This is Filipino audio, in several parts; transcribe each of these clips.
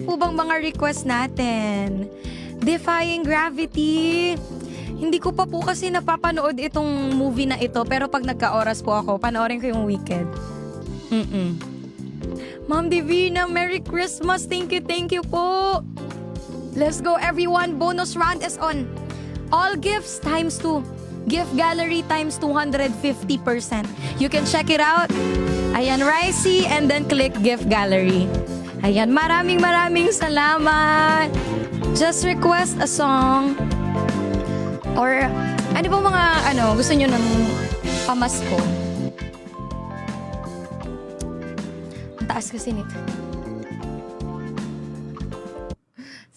po bang mga request natin? Defying Gravity. Hindi ko pa po kasi napapanood itong movie na ito, pero pag nagka-oras po ako, panoorin ko yung Wicked. Ma'am Divina, Merry Christmas. Thank you po. Let's go everyone. Bonus round is on. All gifts times 2. Gift gallery times 250%. You can check it out. Ayan, Ricey, and then click gift gallery. Ayan, maraming salamat. Just request a song. Or ano ba mga gusto nyo ng pamasko? Ang taas kasi nito.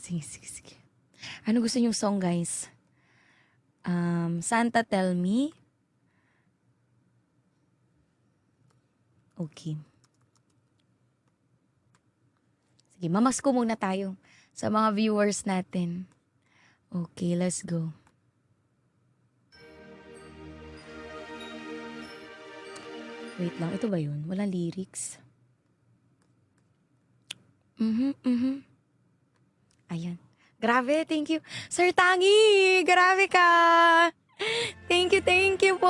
Sige. Ano gusto nyong song, guys? Santa Tell Me. Okay. Sige, mamasko muna tayo sa mga viewers natin. Okay, let's go. Wait lang, ito ba yun? Walang lyrics. Ayan. Grabe, thank you. Sir Tangi, grabe ka. Thank you po.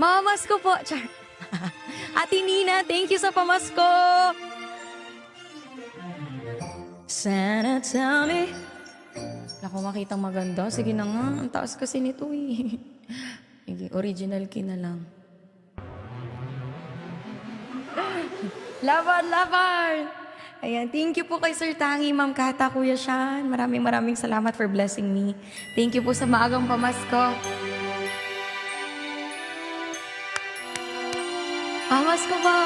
Mamasko po. Char. Ate Nina, thank you sa pamasko. Santa, tell me. Naku, makitang maganda. Sige na nga, ang taas kasi nito eh. Sige, original key na lang. Laban! Ayan, thank you po kay Sir Tangi, Ma'am Kata, Kuya Sean. Maraming salamat for blessing me. Thank you po sa maagang pamasko. Pamasko po!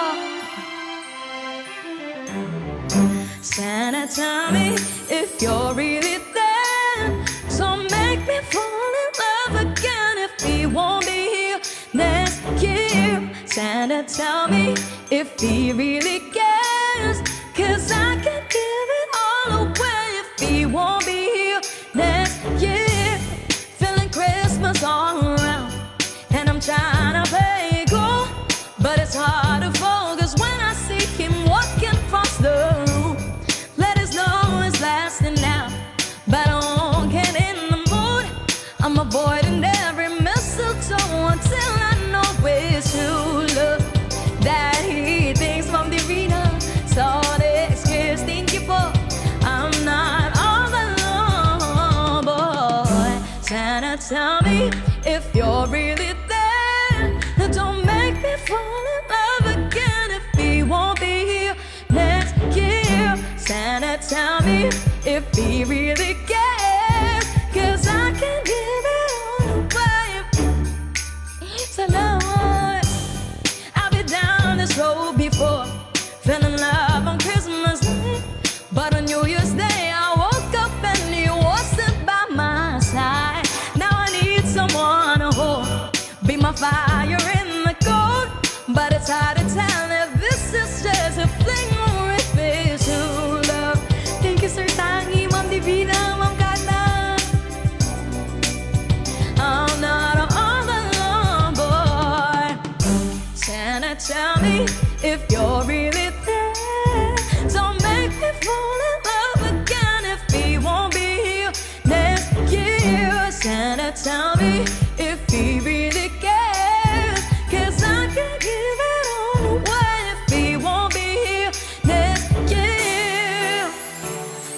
Santa, tell me if you're really there. So make me fall in love again if he won't be here next year. Santa, tell me if he really cares, 'cause I can give it all away if he won't be here next year. Feeling Christmas all around, and I'm trying to play it cool, but it's hard to focus when I see him walking across the room. Let us know it's lasting now, but I won't get in the mood. I'm avoiding every mistletoe until I know it's true love that he thinks from Divina. So this kiss, thank you po. I'm not all alone, boy. Santa, tell me if you're really there. Don't make me fall in love again if he won't be here next year. Santa, tell me if he really cares, 'cause I can give it all away. Salamat. I've been down this road before, fell in love on Christmas night, but on New Year's Day I woke up and he wasn't by my side. Now I need someone to hold, be my fire in the cold, but it's hard to tell if this is just a fling or if it's true love. Thank you, Sir Tangi, Ma'am Divina, Ma'am Kata. I'm not all alone, boy. Santa, tell me if you're really there. Don't make me fall in love again if he won't be here next year. Santa, tell me if he really cares, 'cause I can give it all away if he won't be here next year.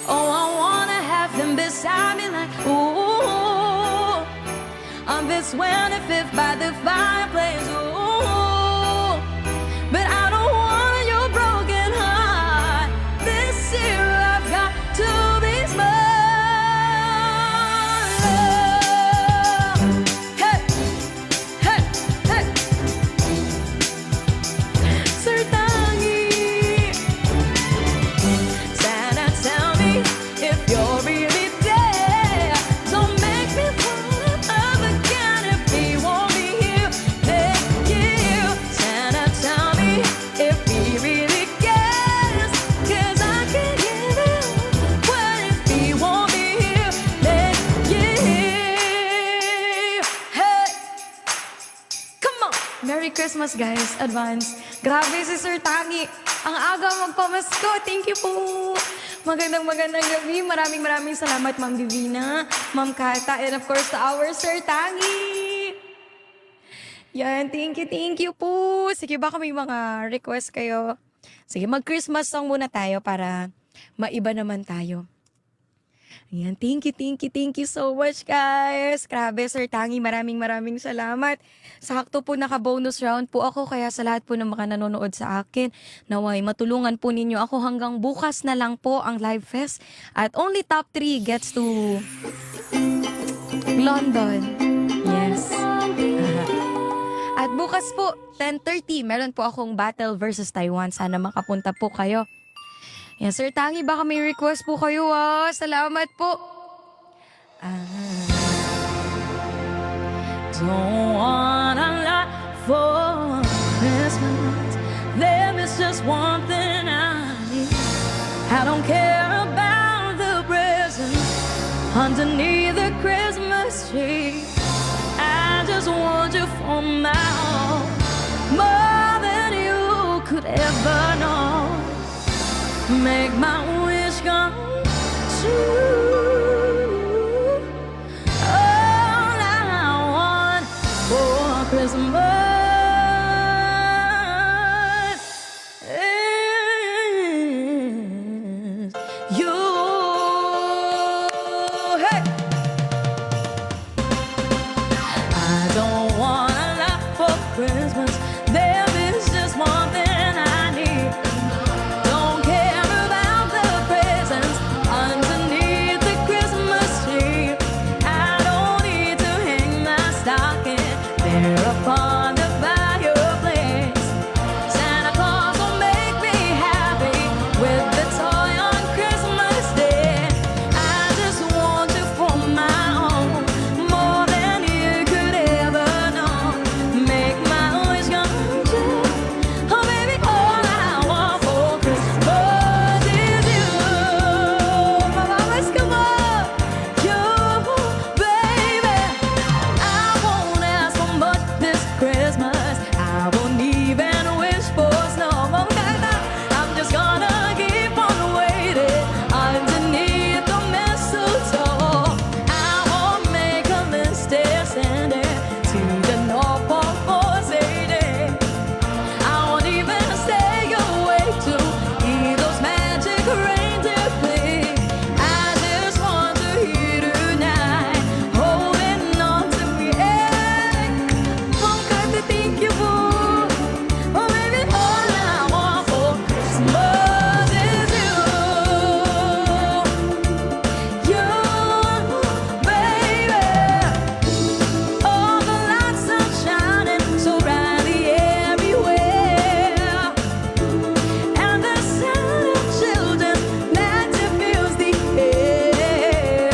Oh, I wanna have him beside me like, ooh, on this 25th by the fireplace, ooh, but I don't want your broken heart. This year I've got to be smart. Hey, hey, hey. Sir Tangi. Santa, tell me if you're really there. Don't make me fall in love again if he won't be here next year. Santa, tell me if he really cares, 'cause I can give it all. What if he won't be here next year? Hey, come on! Merry Christmas, guys. Advance. Grabe si Sir Tangi. Ang aga magpamasko. Thank you po. Magandang gabi. Maraming salamat, Ma'am Divina, Ma'am Kata, and of course, to our Sir Tangi. Yan, thank you po. Sige, baka may mga request kayo. Sige, mag-Christmas song muna tayo para maiba naman tayo. Ayan, thank you so much, guys. Grabe, Sir Tangi, maraming salamat. Sakto po naka-bonus round po ako, kaya sa lahat po ng mga nanonood sa akin, naway matulungan po ninyo ako hanggang bukas na lang po ang Live Fest. At only top 3 gets to London. Yes. At bukas po, 10:30, meron po akong battle versus Taiwan. Sana makapunta po kayo. Yan, Sir Tangi, baka may request po kayo, Salamat po. Don't want a lot for Christmas. There is just one thing I need. I don't care about the presents underneath the Christmas tree. I just want you for my own, more than you could ever know. Make my wish come true. All I want for Christmas is you. Hey! I don't want a lot for Christmas. There is just one thing I need. Don't care about the presents underneath the Christmas tree. I don't need to hang my stocking there upon the fireplace. Santa Claus will make me happy with the toy on Christmas Day. I just want you for my own, more than you could ever know. Make my wish come true. Oh, baby, all I want for Christmas is you. Mama's come on, you, baby. I won't ask for much this Christmas. I won't even wish for snow. I'm just gonna keep on waiting underneath the mistletoe. I won't make a list and send it to the North Pole for Sadie. I won't even stay awake to hear those magic reindeer play. I just want to hear tonight, holding on to me. I'm gonna thank you for, oh baby, all I want for Christmas is you. You, baby. All the lights are shining so brightly everywhere, and the sound of children laughter fills the air,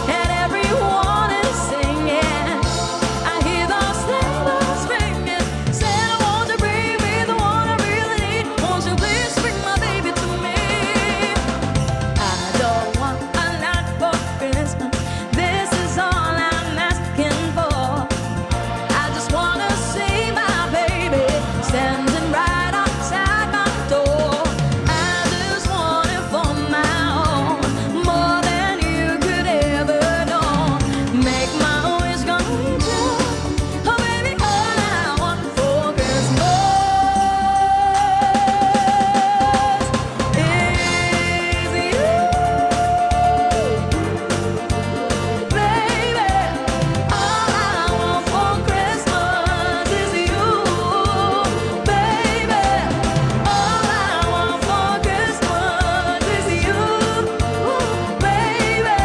and everyone is singing. I hear those sleigh bells ringing. Santa, won't you bring me the one I really need? Won't you please bring my baby to me? I don't want a lot for Christmas. This is all I'm asking for. I just wanna see my baby standing right outside my door. I just want it for my own, more than you could ever know. Make my wish come true. Oh baby, all I want for Christmas is you. Baby, all I want for Christmas is you. Baby, all I want for Christmas is you. Baby,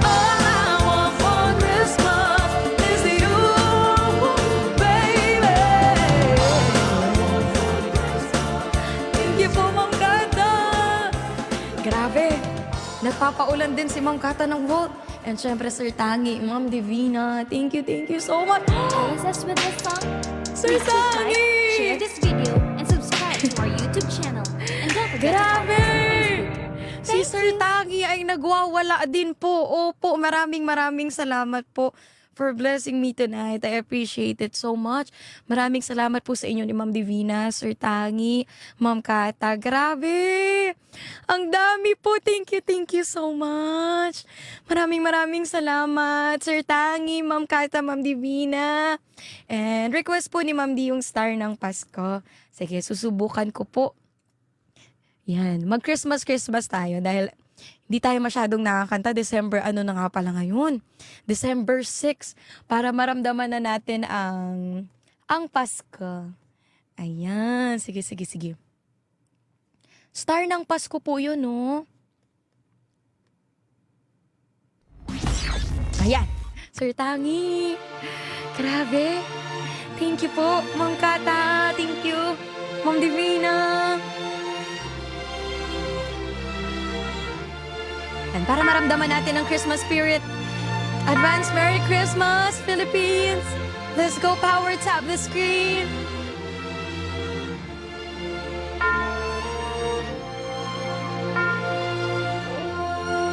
all I want for Christmas is you. Baby. Thank you po, Ma'am Kata. Grabe. Nagpapaulan din si Ma'am Kata ng vote. And syempre, Sir Tangi, Ma'am Divina. Thank you so much. Praise us with this song. Sir Please like, Tangi! share this video, and subscribe to our YouTube channel. And don't forget to follow Grabe! us on Facebook. Si Sir Tangi ay nagwawala din po. Opo, maraming salamat po. for blessing me tonight. I appreciate it so much. Maraming salamat po sa inyo ni Ma'am Divina, Sir Tangi, Ma'am Kata. Grabe! Ang dami po. Thank you so much. Maraming salamat, Sir Tangi, Ma'am Kata, Ma'am Divina. And request po ni Ma'am Di yung star ng Pasko. Sige, susubukan ko po. Yan, mag-Christmas tayo dahil hindi tayo masyadong nakakanta. December, ano na nga pala ngayon? December 6, para maramdaman na natin ang Pasko. Ayan, sige. Star ng Pasko po yun, no? Ayan, Sir Tangi. Grabe. Thank you po, Ma'am Kata. Thank you, Ma'am Divina. And para maramdaman natin ang Christmas spirit, advance Merry Christmas, Philippines! Let's go power tap the screen!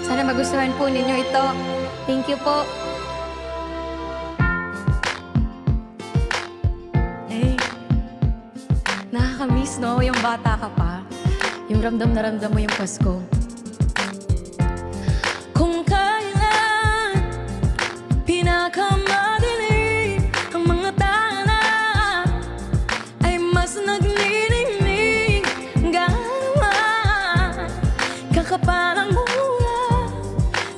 Sana magustuhan po ninyo ito. Thank you po. Eh, nakakamiss, no? Yung bata ka pa. Yung ramdam na ramdam mo yung Pasko. Kung kailan pinakamadilim ang mga tala ay mas nagniningning ganaman kakapalang mula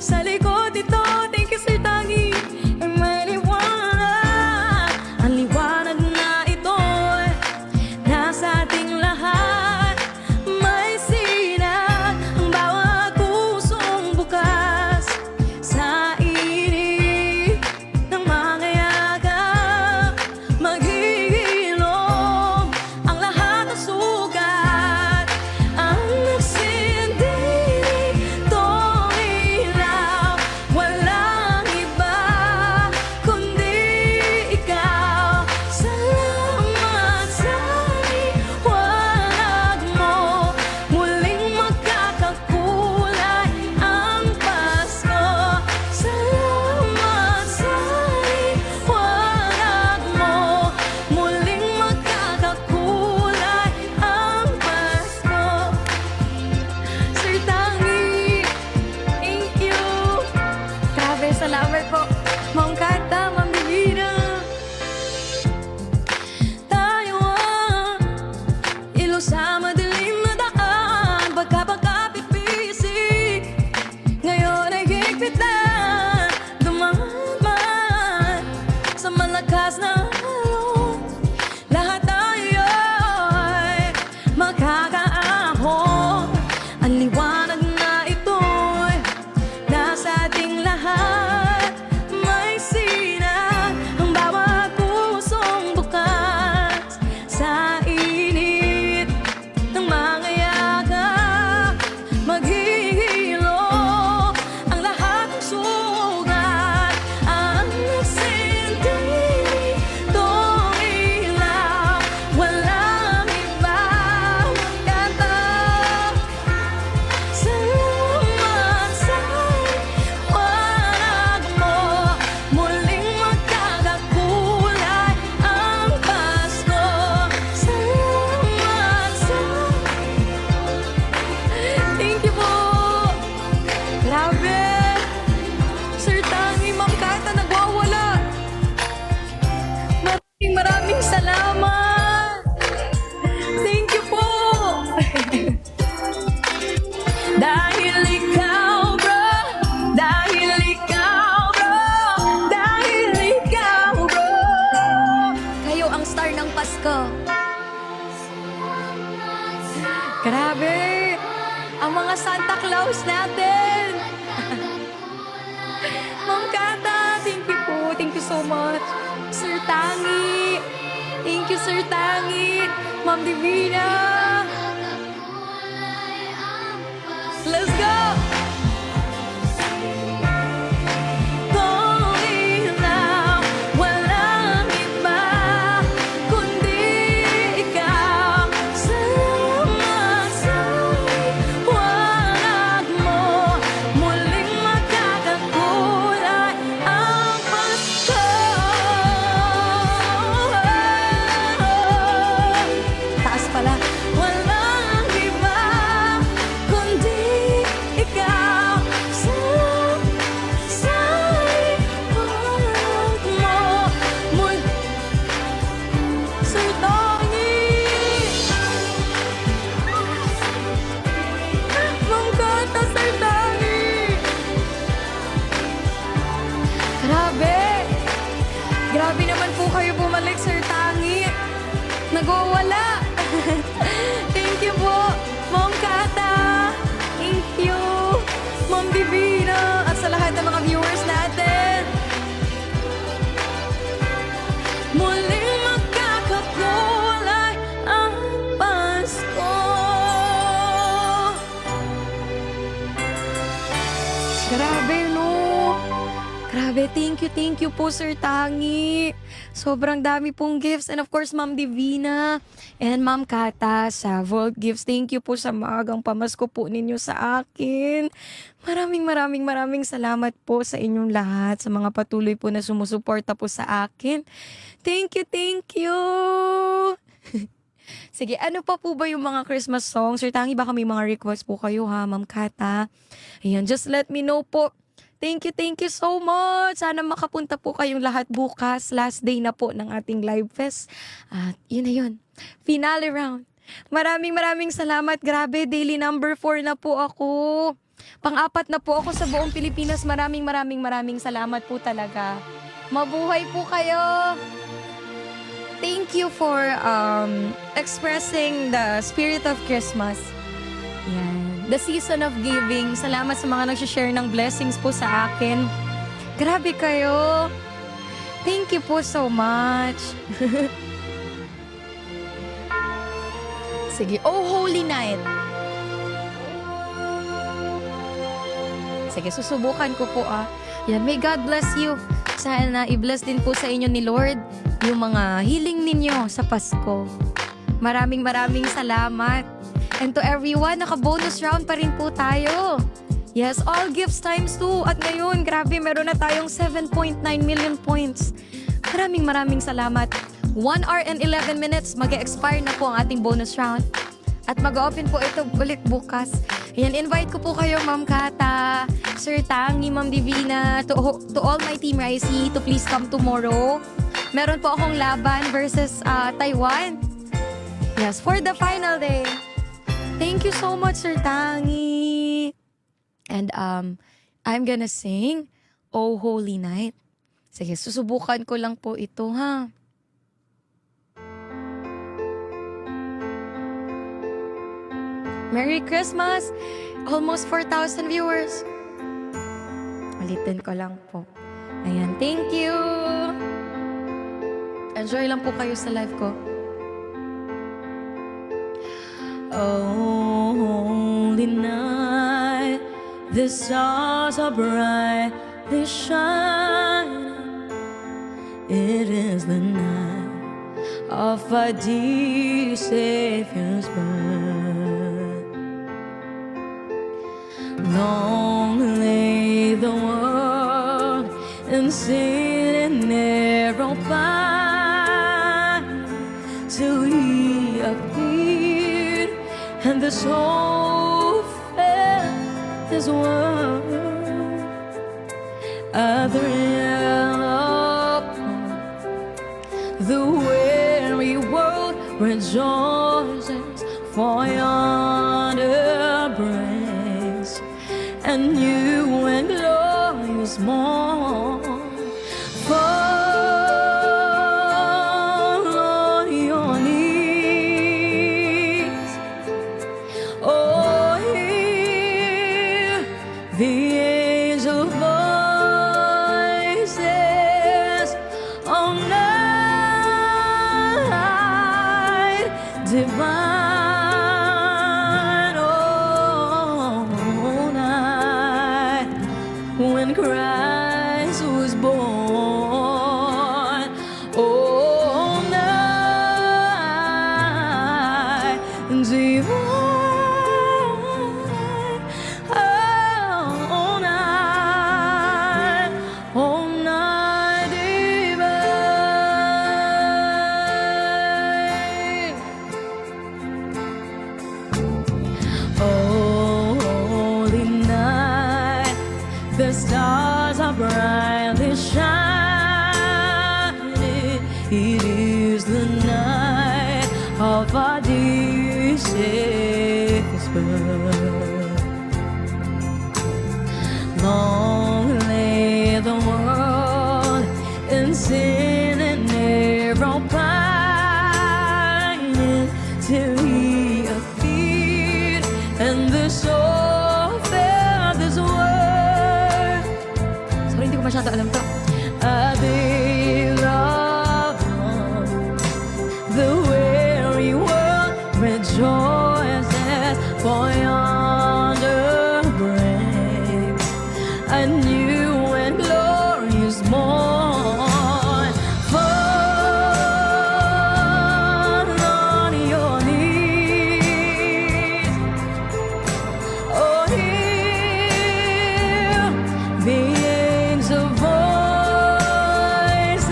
sa likod ito. Thank you, Sir Tangi. Ay may liwanag, ang liwanag na ito nasa ating lahat. May sinag ang bawat pusong bukas sa init ng mga yakap. Maghihilom ang lahat ng sugat. Ang nagsindi nitong ilaw, walang iba kundi ikaw. Salamat sa liwanag mo, muling magkakakulay ang Pasko. Salamat sa liwanag mo, muling magkakakulay ang Pasko. Sir Tangi, thank you. Grabe, salamat po. Ma'am Kata, Ma'am Divina. Tayo ang ilo sa madilim na daan, pagkapipisik ngayon ay higpit na dumaman sa malakas na alon. Lahat tayo ay makakaahon. Ang liwanag na ito'y nasa ating lahat. May sinag ang bawat pusong bukas sa init ng mga yakap. Maghihilom ang lahat ng sugat. Ang nagsindi nitong ilaw, walang iba magkanta. Salamat sa liwanag mo, muling magkakakulay ang Pasko. Salamat sa... Thank you po. Grabe. Sir Tangi, Ma'am Kata, nagwawala. Maraming salamat. Thank you po. Dahil ikaw, bro. Dahil ikaw, bro. Dahil ikaw, bro. Kayo ang star ng Pasko. Grabe. Ang mga Santa Claus natin. Ma'am Kata, thank you po. Thank you so much. Sir Tangi. Thank you, Sir Tangi. Ma'am Divina. Let's go! Kung ilaw, walang iba kundi ikaw. Salamat sa liwanag mo, muling magkakakulay ang Pasko. nagwawala. Thank you po, Ma'am Kata. Thank you, Ma'am Divina. At sa lahat ng mga viewers natin. Muling magkakakulay ang Pasko. Grabe, no? Grabe, thank you po, Sir Tangi. Sobrang dami pong gifts. And of course, Ma'am Divina and Ma'am Kata sa Vault Gifts. Thank you po sa maagang pamasko po ninyo sa akin. Maraming salamat po sa inyong lahat, sa mga patuloy po na sumusuporta po sa akin. Thank you. Sige, ano pa po ba yung mga Christmas songs? Sir Tangi, baka may mga request po kayo ha, Ma'am Kata. Ayan, just let me know po. Thank you so much. Sana makapunta po kayong lahat bukas. Last day na po ng ating live fest. At yun na yun. Finale round. Maraming salamat. Grabe, daily number 4 na po ako. Pang-apat na po ako sa buong Pilipinas. Maraming salamat po talaga. Mabuhay po kayo. Thank you for expressing the spirit of Christmas. Yan. The season of giving. Salamat sa mga nag-share ng blessings po sa akin. Grabe kayo. Thank you po so much. Sige. Oh, Holy Night. Sige, susubukan ko po Yan, may God bless you. Sana i-bless din po sa inyo ni Lord yung mga healing ninyo sa Pasko. Maraming salamat. And to everyone, naka-bonus round pa rin po tayo. Yes, all gifts times 2. At ngayon, grabe, meron na tayong 7.9 million points. Maraming salamat. 1 hour and 11 minutes, mag-expire na po ang ating bonus round. At mag-open po ito ulit bukas. Ayan, invite ko po kayo, Ma'am Kata, Sir Tangi, Ma'am Divina, to all my Team Ricey to please come tomorrow. Meron po akong laban versus Taiwan. Yes, for the final day. Thank you so much, Sir Tangi. And I'm gonna sing Oh Holy Night. Sige, susubukan ko lang po ito, ha? Merry Christmas! Almost 4,000 viewers. Ulitin ko lang po. Ayan, thank you! Enjoy lang po kayo sa live ko. Oh, holy night, the stars are brightly shining. It is the night of our dear Savior's birth. Long lay the world in sin and narrow path till He appeared, and the soul felt His word. A thrill upon the weary world rejoices, for yonder breaks a new and glorious morn. Fall on your knees. Oh, hear the angel voices on night divine. Oh, night when Christ was born. Oh, night divine. Oh, night divine. Oh, holy night, the stars are brightly shining. It is the night of our dear Savior's birth. Long lay the world in sin and narrow pining masyado alam to. I belong. The weary world rejoices, for yonder breaks a new and glorious morn. Fall on your knees, oh, hear the angel voices,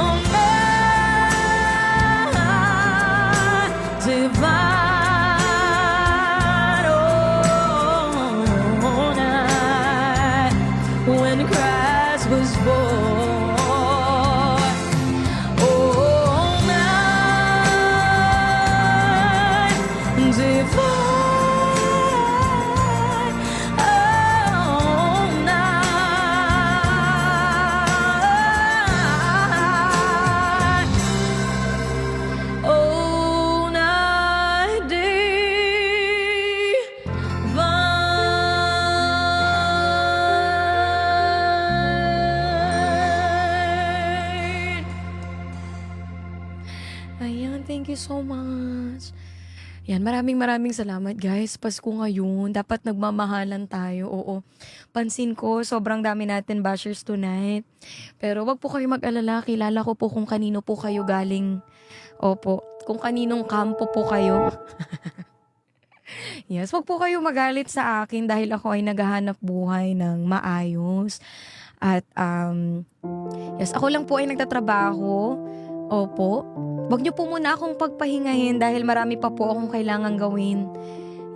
oh, my divine, oh, night when Christ was born. Oh, night divine, oh, night, oh, night divine. Ayan, thank you so much. Yan, maraming salamat guys. Pasko ngayon, dapat nagmamahalan tayo. Oo, pansin ko, sobrang dami natin bashers tonight. Pero wag po kayo mag-alala, kilala ko po kung kanino po kayo galing. Opo, kung kaninong kampo po kayo. Yes, wag po kayo magalit sa akin dahil ako ay naghahanap buhay ng maayos. At yes, ako lang po ay nagtatrabaho. Opo. Wag niyo po muna akong pagpahingahin dahil marami pa po akong kailangan gawin.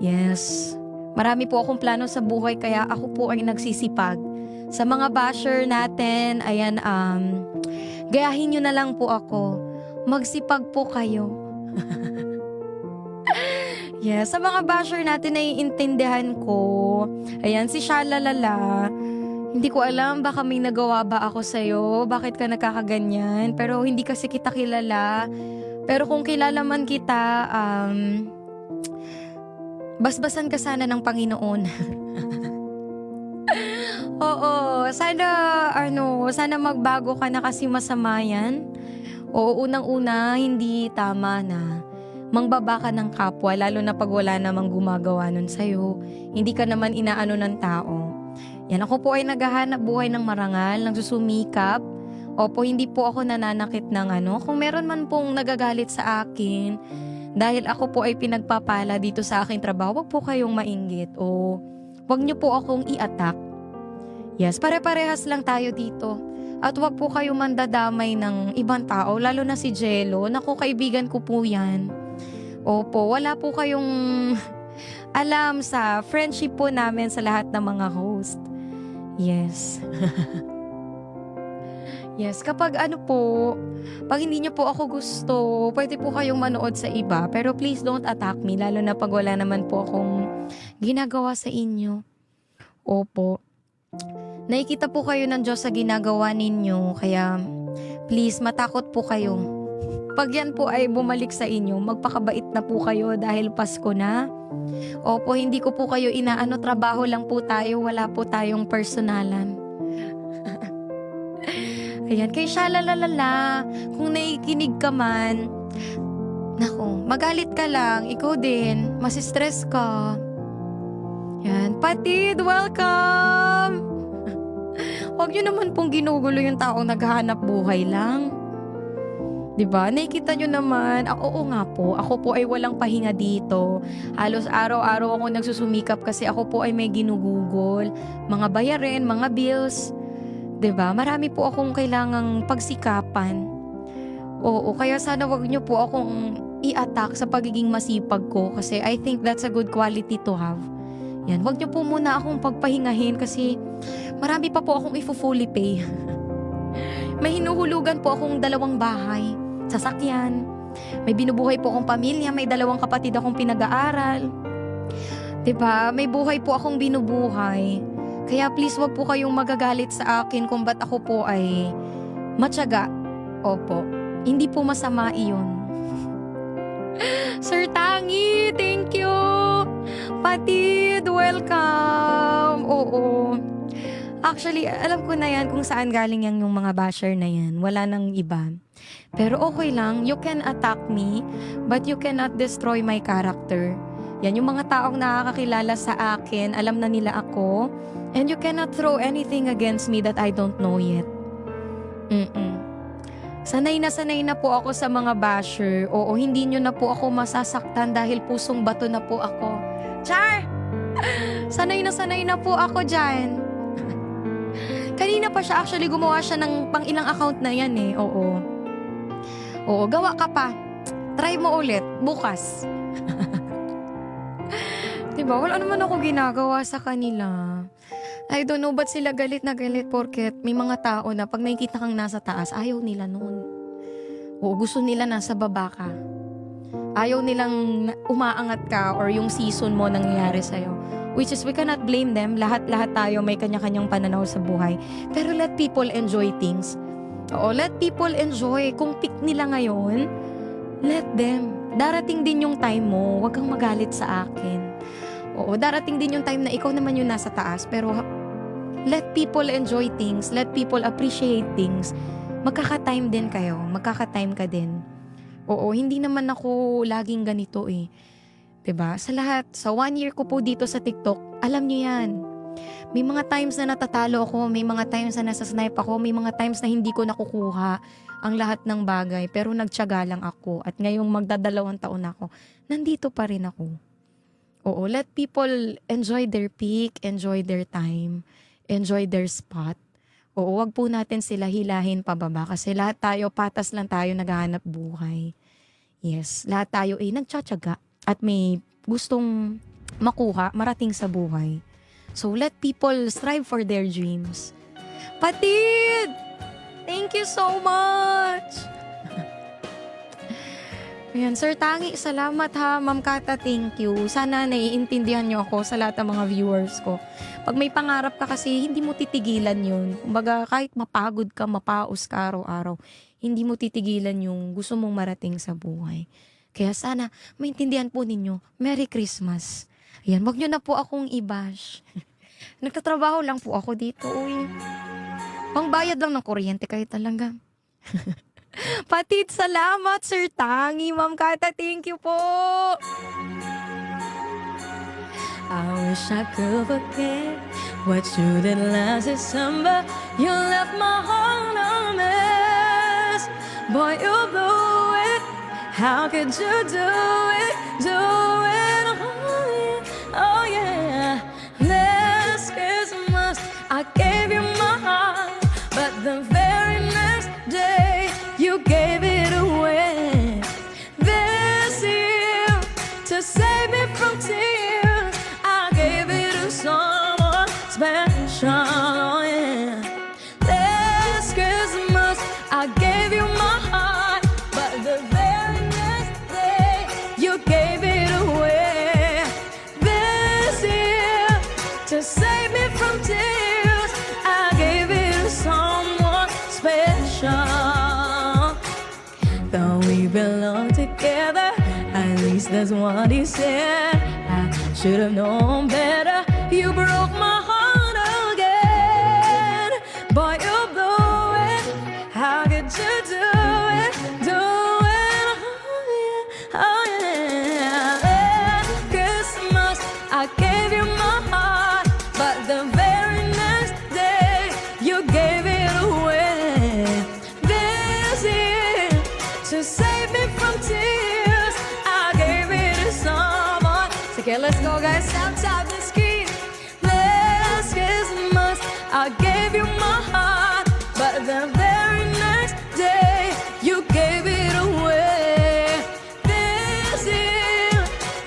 Yes. Marami po akong plano sa buhay kaya ako po ay nagsisipag. Sa mga basher natin, ayan, gayahin niyo na lang po ako. Magsipag po kayo. Yes, sa mga basher natin naiintindihan ko. Ayan, si Shalalala. Hindi ko alam, baka may nagawa ba ako sa'yo? Bakit ka nakakaganyan? Pero hindi kasi kita kilala. Pero kung kilala man kita, basbasan ka sana ng Panginoon. Oo, sana magbago ka na kasi masama yan. Oo, unang-una, hindi tama na mangbaba ka ng kapwa, lalo na pag wala namang gumagawa nun sa'yo. Hindi ka naman inaano ng tao. Yan, ako po ay naghahanap buhay ng marangal, nagsusumikap. Opo, hindi po ako nananakit ng kung meron man pong nagagalit sa akin, dahil ako po ay pinagpapala dito sa aking trabaho, wag po kayong mainggit o wag niyo po akong i-attack. Yes, pare-parehas lang tayo dito. At wag po kayong mandadamay ng ibang tao, lalo na si Jello. Naku, kaibigan ko po yan. Opo, wala po kayong alam sa friendship po namin sa lahat ng mga host. Yes. Yes, kapag pag hindi niyo po ako gusto, pwede po kayong manood sa iba. Pero please don't attack me, lalo na pag wala naman po akong ginagawa sa inyo. Opo. Nakikita po kayo ng Diyos sa ginagawa ninyo, kaya please matakot po kayo. Pag yan po ay bumalik sa inyo, magpakabait na po kayo dahil Pasko na. Opo, hindi ko po kayo inaano, trabaho lang po tayo, wala po tayong personalan. Ayan, kay Shalalala, kung naikinig ka man, naku, magalit ka lang, ikaw din, masistress ka. Yan, Patid, welcome! Huwag nyo naman pong ginugulo yung taong naghahanap buhay lang. Diba? Nakikita nyo naman, oo nga po, ako po ay walang pahinga dito. Halos araw-araw ako nagsusumikap kasi ako po ay may ginugugol. Mga bayarin, mga bills. Diba? Marami po akong kailangang pagsikapan. Oo, kaya sana wag nyo po akong i-attack sa pagiging masipag ko kasi I think that's a good quality to have. Yan, wag nyo po muna akong pagpahingahin kasi marami pa po akong fully pay. May hinuhulugan po akong 2 bahay, sasakyan. May binubuhay po akong pamilya, may 2 kapatid akong pinag-aaral. Diba? May buhay po akong binubuhay. Kaya please wag po kayong magagalit sa akin kung ba't ako po ay matyaga. Opo, hindi po masama iyon. Sir Tangi, thank you! Patid, welcome! Oo. Actually, alam ko na yan kung saan galing yan yung mga basher na yan. Wala nang iba. Pero okay lang, you can attack me, but you cannot destroy my character. Yan, yung mga taong nakakakilala sa akin, alam na nila ako, and you cannot throw anything against me that I don't know yet. Sanay na po ako sa mga basher. Oo, hindi nyo na po ako masasaktan dahil pusong bato na po ako. Char! Sanay na po ako dyan. Kanina pa siya, actually gumawa siya ng pang ilang account na yan eh. Oo, gawa ka pa. Try mo ulit, bukas. Diba, wala naman ako ginagawa sa kanila. I don't know ba't sila galit na galit porket may mga tao na pag nakikita kang nasa taas, ayaw nila noon. Oo, gusto nila nasa baba ka. Ayaw nilang umaangat ka or yung season mo nangyayari sa'yo. Which is, we cannot blame them. Lahat tayo may kanya-kanyang pananaw sa buhay. Pero let people enjoy things. Oo, let people enjoy. Kung pick nila ngayon, let them. Darating din yung time mo, huwag kang magalit sa akin. Oo, darating din yung time na ikaw naman yung nasa taas. Pero let people enjoy things. Let people appreciate things. Magkaka-time din kayo. Magkaka-time ka din. Oo, hindi naman ako laging ganito eh. 'Di ba? Sa lahat, sa 1 year ko po dito sa TikTok, alam niyo yan. May mga times na natatalo ako, may mga times na nasa-snipe ako, may mga times na hindi ko nakukuha ang lahat ng bagay. Pero nagtiyaga lang ako. At ngayong magdadalawang taon ako, nandito pa rin ako. Oo, let people enjoy their peak, enjoy their time, enjoy their spot. Oo, wag po natin sila hilahin pababa kasi lahat tayo, patas lang tayo naghahanap buhay. Yes, lahat tayo ay nagtsatsaga at may gustong makuha, marating sa buhay. So let people strive for their dreams. Patid! Thank you so much! Ayan, Sir Tangi, salamat ha. Ma'am Kata, thank you. Sana naiintindihan niyo ako sa lahat ng mga viewers ko. Pag may pangarap ka kasi, hindi mo titigilan yun. Kumbaga, kahit mapagod ka, mapaos ka araw-araw, hindi mo titigilan yung gusto mong marating sa buhay. Kaya sana, maintindihan po ninyo, Merry Christmas. Ayan, wag nyo na po akong i-bash. Nagtatrabaho lang po ako dito, uy. Pangbayad lang ng kuryente kayo talaga. Patid, salamat, Sir Tangi. Ma'am Kata, thank you po. I wish I could forget what you did last December. You left my heart a mess. Boy, you blew it. How could you do it? Do it. Oh yeah. Last Christmas I gave you my heart, but the very next day you gave it away. This year, to save me from tears, I gave it to someone special. Oh yeah. Last Christmas I gave you my heart, but the very next day you gave it away. This year, to save me from tears, I gave it to someone special. Thought we belonged together, at least that's what he said. I should have known better. You broke my heart again. Boy, you blew it. How could you do it? Do it. Oh yeah. Last Christmas I gave you my heart, but the very next day you gave it away. This year, to save me from tears, I gave it to someone. Okay, let's go, guys. Tap the screen. Last Christmas I gave you my heart, but the very next day you gave it away. This year,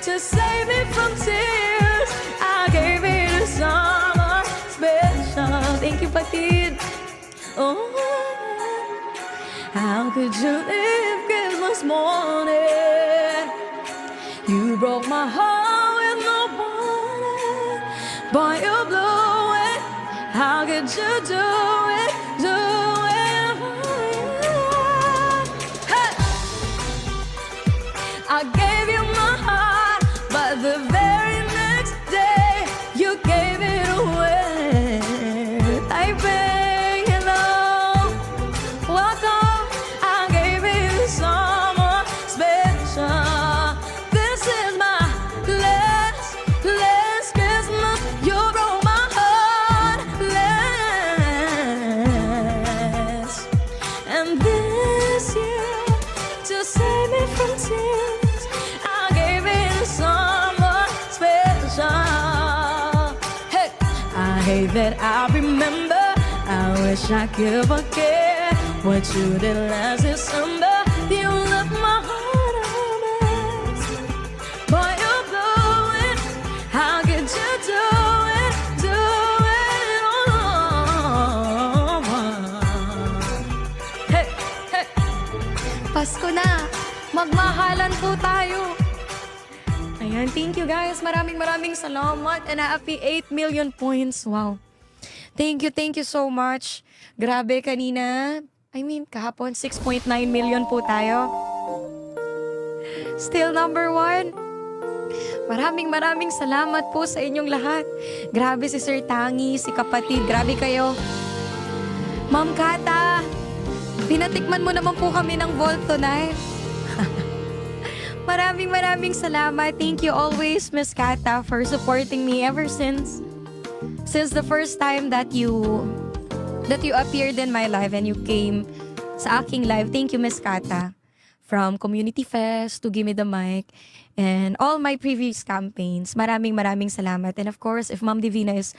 to save me from tears, I gave it to someone special. Thank you, Patid. Oh, how could you leave Christmas morning? You broke my heart with no warning. Boy, you blew it. How could you do it? Do it. Hey! I gave you my heart, but the very next day you gave it away. hate that I remember. I wish I could forget what you did last December. You left my heart a mess. Boy, you're blowing. How could you do it? Do it all. Hey, hey. Pasko na! Magmahalan po tayo! Ayan, thank you guys. Maraming salamat. And happy 8 million points. Wow. Thank you so much. Grabe kanina. Kahapon 6.9 million po tayo. Still number 1. Maraming salamat po sa inyong lahat. Grabe si Sir Tangi, si kapatid. Grabe kayo. Ma'am Kata, pinatikman mo naman po kami ng Volt tonight. Maraming salamat. Thank you always, Miss Kata, for supporting me ever since the first time that you appeared in my life and you came sa aking live. Thank you, Miss Kata. From Community Fest to Gimme the Mic and all my previous campaigns. Maraming salamat. And of course, if Ma'am Divina is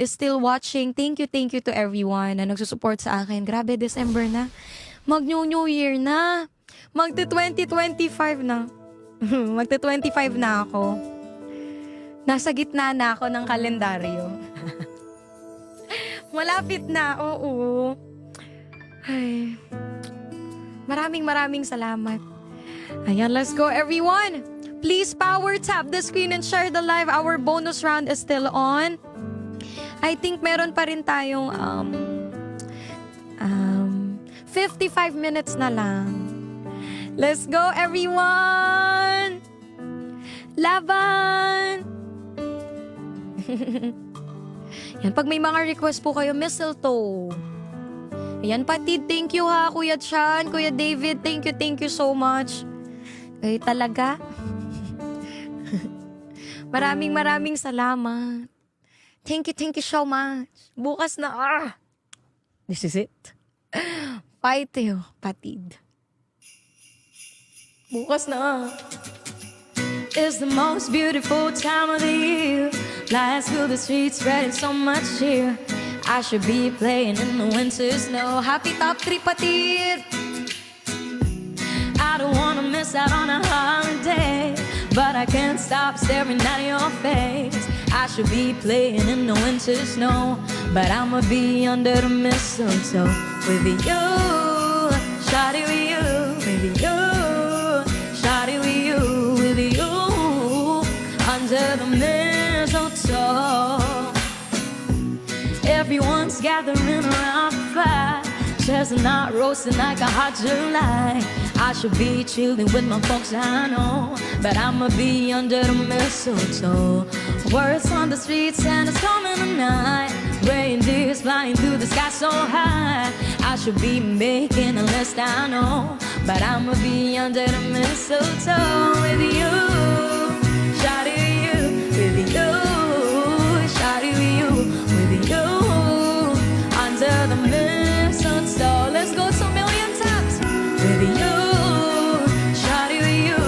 still watching, thank you to everyone na nagsusupport sa akin. Grabe, December na. Mag-New Year na. Magte-2025 na. Magte-25 na ako. Nasa gitna na ako ng kalendaryo. Malapit na, oo. Ay. Maraming salamat. Ayan, let's go everyone. Please power tap the screen and share the live. Our bonus round is still on. I think meron pa rin tayong 55 minutes na lang. Let's go, everyone! Laban! Yan, pag may mga request po kayo, mistletoe. Ayan, Patid, thank you ha, Kuya Chan, Kuya David, thank you so much. Kayo talaga. maraming salamat. Thank you so much. Bukas na, this is it. Fight you, Patid. Bukas na. It's the most beautiful time of the year. Lights fill the streets, spreading so much cheer. I should be playing in the winter snow. Happy top 3, Patid. I don't wanna miss out on a holiday, but I can't stop staring at your face. I should be playing in the winter snow, but I'ma be under the mistletoe with you, shawty with you, with you. Shawty with you, under the mistletoe. Everyone's gathering around the fire, chestnut roasting like a hot July. I should be chilling with my folks, I know, but I'ma be under the mistletoe. Words on the streets and it's coming tonight. Reindeers flying through the sky so high. I should be making a list, I know, but I'ma be under the mistletoe with you, shawty with you, shawty with you, under the mistletoe. Let's go 2 million times with you, shawty with you,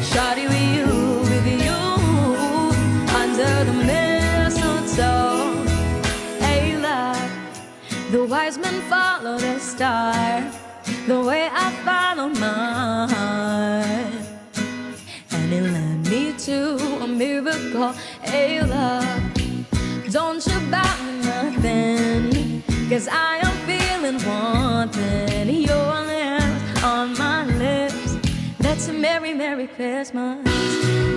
shawty with you, under the mistletoe. Hey love, the wise men follow the star, the way I follow mine, and it led me to a miracle. Hey love, don't you buy me nothing, 'cause I am feeling one thing. Your lips on my lips, that's a merry, merry Christmas.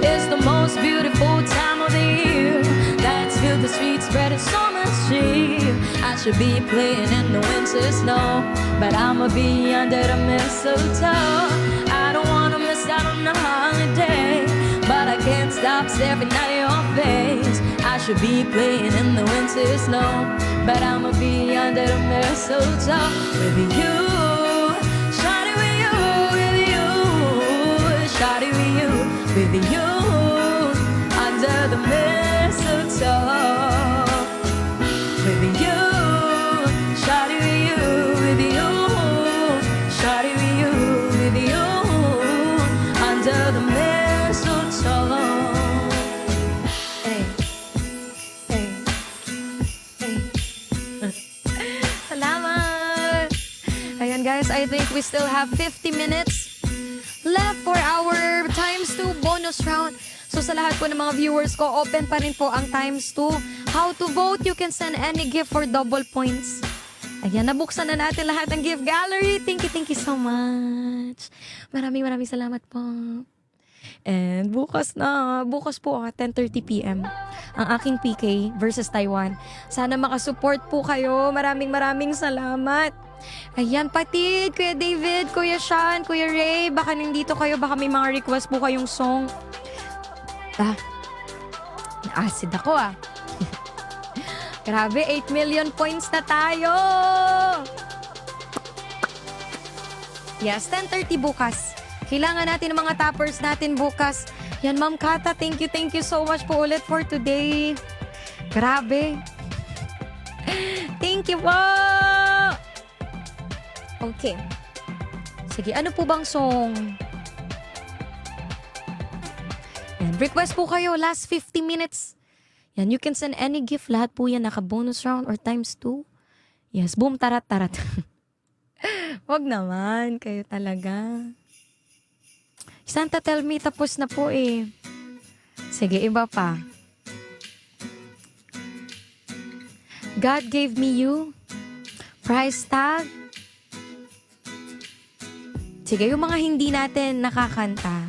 It's the most beautiful time of the year. Lights fill the streets, spreading so much cheer. I should be playing in the winter snow, but I'ma be under the mistletoe. I don't wanna miss out on the holiday, but I can't stop staring at your face. I should be playing in the winter snow, but I'ma be under the mistletoe with you, shawty with you, with you, shawty with you, with you, under the mistletoe. With you, shawty with you, with you, shawty with you, with you, under the mistletoe. Hey. I think we still have 50 minutes left for our times 2 bonus round. So sa lahat po ng mga viewers ko, open pa rin po ang times 2. How to vote? You can send any gift for double points. Ayan, nabuksan na natin lahat ng gift gallery. Thank you so much. Maraming salamat po. And bukas po 10:30 p.m. ang aking PK versus Taiwan. Sana makasupport po kayo. Maraming salamat. Ayan, pati Kuya David, Kuya Sean, Kuya Ray, baka nandito kayo, baka may mga request po kayong song. Na-acid ako Grabe, 8 million points na tayo! Yes, 10:30 bukas. Kailangan natin ng mga toppers natin bukas. Yan, Ma'am Kata, thank you so much po ulit for today. Grabe. Thank you po! Okay. Sige, ano po bang song? Yan, request po kayo, last 50 minutes. Yan, you can send any gift. Lahat po yan, naka-bonus round or times 2. Yes, boom, tarat. Wag naman, kayo talaga. Santa tell me, tapos na po Sige, iba pa. God gave me you. Price tag. Sige, yung mga hindi natin nakakanta.